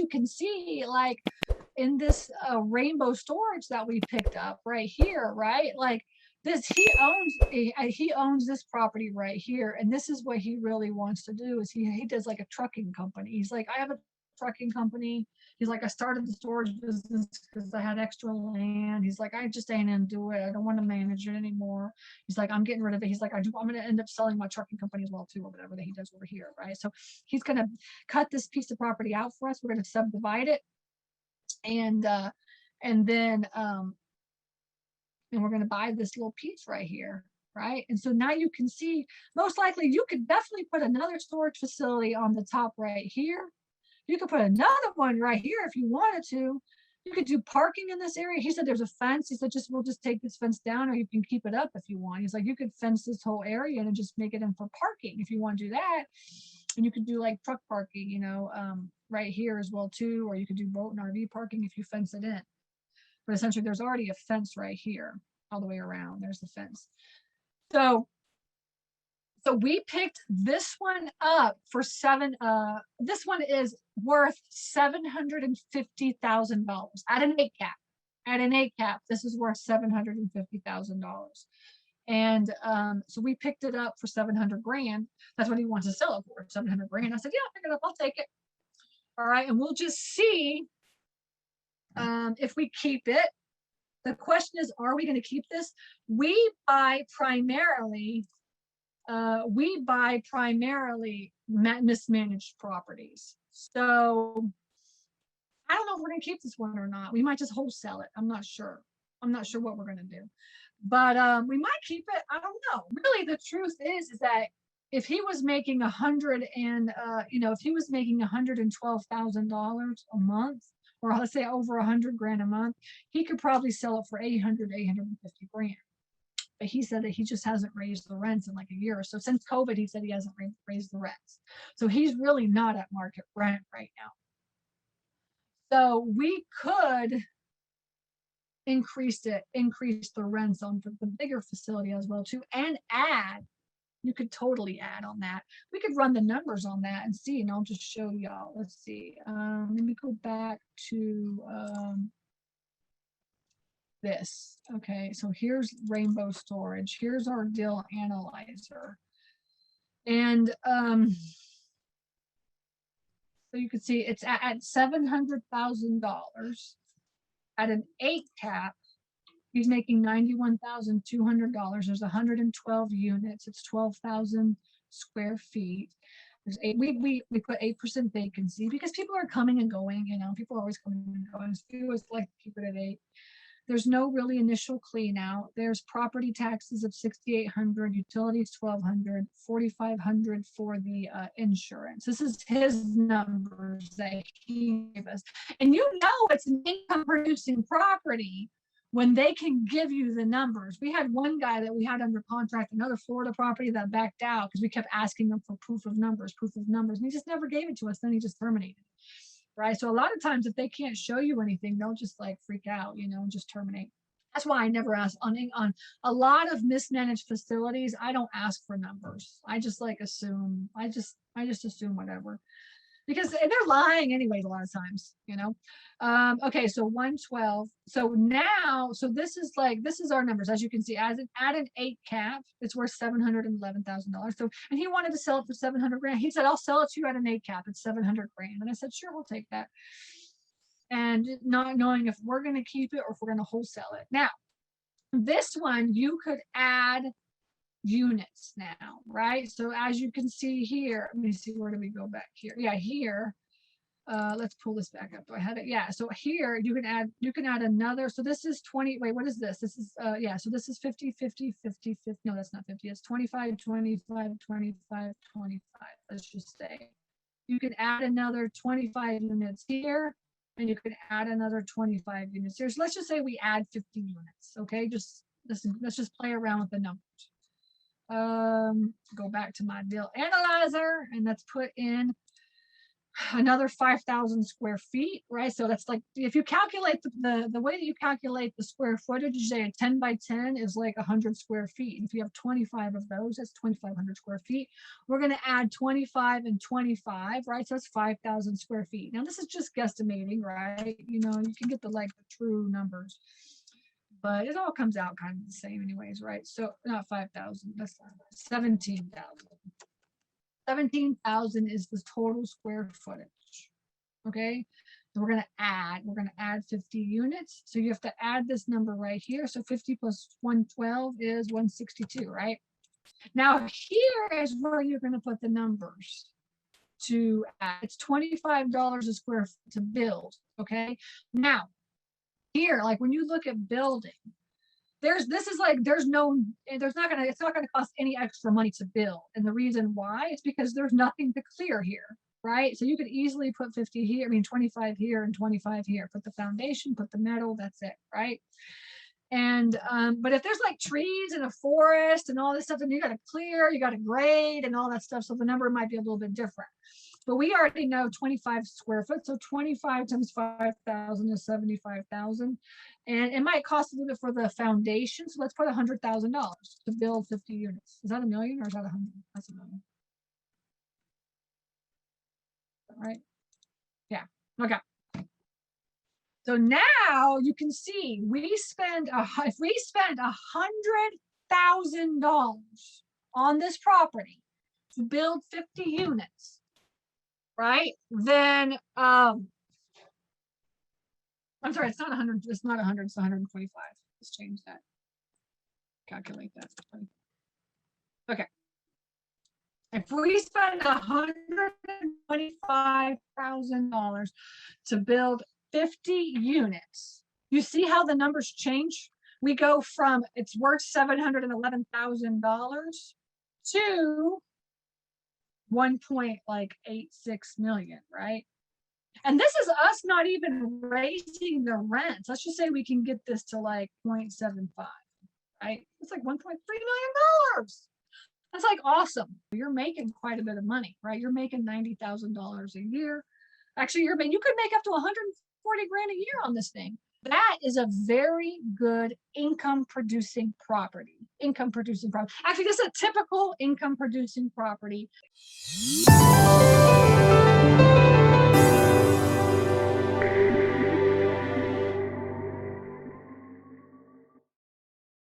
you can see, like in this rainbow storage that we picked up right here, right? Like this, he owns this property right here, and this is what he really wants to do. Is he does like a trucking company. He's like, I have a trucking company. He's like, I started the storage business because I had extra land. He's like, I just ain't gonna do it. I don't want to manage it anymore. He's like, I'm getting rid of it. He's like, I'm gonna end up selling my trucking company as well too, or whatever that he does over here, right? So he's gonna cut this piece of property out for us. We're gonna subdivide it, and then and we're going to buy this little piece right here, right? And so now you can see, most likely you could definitely put another storage facility on the top right here. You could put another one right here if you wanted to. You could do parking in this area. He said there's a fence. He said, we'll just take this fence down, or you can keep it up if you want. He's like, you could fence this whole area and just make it in for parking if you want to do that. And you could do like truck parking, you know, right here as well too, or you could do boat and RV parking if you fence it in. But essentially there's already a fence right here all the way around. There's the fence. So we picked this one up for this one is worth $750,000 at an 8 cap. At an 8 cap, this is worth $750,000. And so we picked it up for 700 grand. That's what he wants to sell it for, 700 grand. I said, yeah, pick it up, I'll take it. All right, and we'll just see if we keep it. The question is, are we going to keep this? We buy primarily mismanaged properties. So I don't know if we're going to keep this one or not. We might just wholesale it. I'm not sure. I'm not sure what we're going to do, but we might keep it. I don't know. Really, the truth is that if he was making if he was making $112,000 a month, or let's say over 100 grand a month, he could probably sell it for 850 grand. But he said that he just hasn't raised the rents in like a year or so. Since COVID, he said he hasn't raised the rents. So he's really not at market rent right now. So we could increase the rents on the bigger facility as well too, and add. You could totally add on that. We could run the numbers on that and see, and I'll just show y'all. Let's see. Let me go back to this. Okay, so here's Rainbow Storage. Here's our deal analyzer. And so you can see it's at $700,000 at an 8 cap. He's making $91,200. There's 112 units. It's 12,000 square feet. There's we put 8% vacancy because people are coming and going. You know, people are always coming and going. So we always like to keep it at 8. There's no really initial clean out. There's property taxes of $6,800, utilities $1,200, $4,500 for the insurance. This is his numbers that he gave us. And you know it's an income producing property when they can give you the numbers. We had one guy that we had under contract, another Florida property, that backed out because we kept asking him for proof of numbers, and he just never gave it to us. Then he just terminated. Right. So a lot of times if they can't show you anything, they'll just like freak out, you know, and just terminate. That's why I never ask on a lot of mismanaged facilities. I don't ask for numbers. I just like assume. I just assume whatever, because they're lying anyways a lot of times, you know. Okay, so 112. So now, so this is our numbers. As you can see, at an 8 cap, it's worth $711,000. So, and he wanted to sell it for 700 grand. He said, I'll sell it to you at an 8 cap. It's 700 grand. And I said, sure, we'll take that. And not knowing if we're going to keep it or if we're going to wholesale it. Now, this one, you could add units now, right? So as you can see here, let me see, where do we go back here? Yeah, here. Let's pull this back up. Do I have it? Yeah. So here you can add another. So this is 20. Wait, what is this? This is yeah. So this is 50, 50, 50, 50. No, that's not 50. It's 25, 25, 25, 25. Let's just say you can add another 25 units here, and you can add another 25 units here. So let's just say we add 50 units. Okay, let's just play around with the numbers. Go back to my deal analyzer, and let's put in another 5,000 square feet, right? So that's like, if you calculate the way that you calculate the square footage, you say a 10 by 10 is like 100 square feet. If you have 25 of those, that's 2,500 square feet. We're going to add 25 and 25, right? So that's 5,000 square feet. Now this is just guesstimating, right? You know, you can get the true numbers, but it all comes out kind of the same anyways, right? So not 5,000, that's 17,000. 17,000 is the total square footage. Okay, so we're going to add 50 units. So you have to add this number right here. So 50 plus 112 is 162, right? Now here is where you're going to put the numbers to add. It's $25 a square foot to build. Okay, now here, like when you look at building, it's not gonna cost any extra money to build. And the reason why is because there's nothing to clear here, right? So you could easily put 50 here, 25 here and 25 here, put the foundation, put the metal, that's it, right? And but if there's like trees and a forest and all this stuff, then you got to clear, you got to grade and all that stuff, so the number might be a little bit different. But we already know 25 square foot, so 25 times 5,000 is 75,000, and it might cost a little bit for the foundation. So let's put $100,000 to build 50 units. Is that a million or is that 100? That's a million. All right. Yeah. Okay. So now you can see if we spend $100,000 on this property to build 50 units, right? Then I'm sorry, it's not 100, it's not 100, it's 125. Let's change that. Calculate that. Okay. If we spend $125,000 to build 50 units, you see how the numbers change? We go from it's worth $711,000 to 1.86 million, right? And this is us not even raising the rents. Let's just say we can get this to like 0.75, right? It's like $1.3 million. That's like awesome. You're making quite a bit of money, right? You're making $90,000 a year. Actually, you could make up to 140 grand a year on this thing. That is a very good income producing property. Actually, this is a typical income producing property.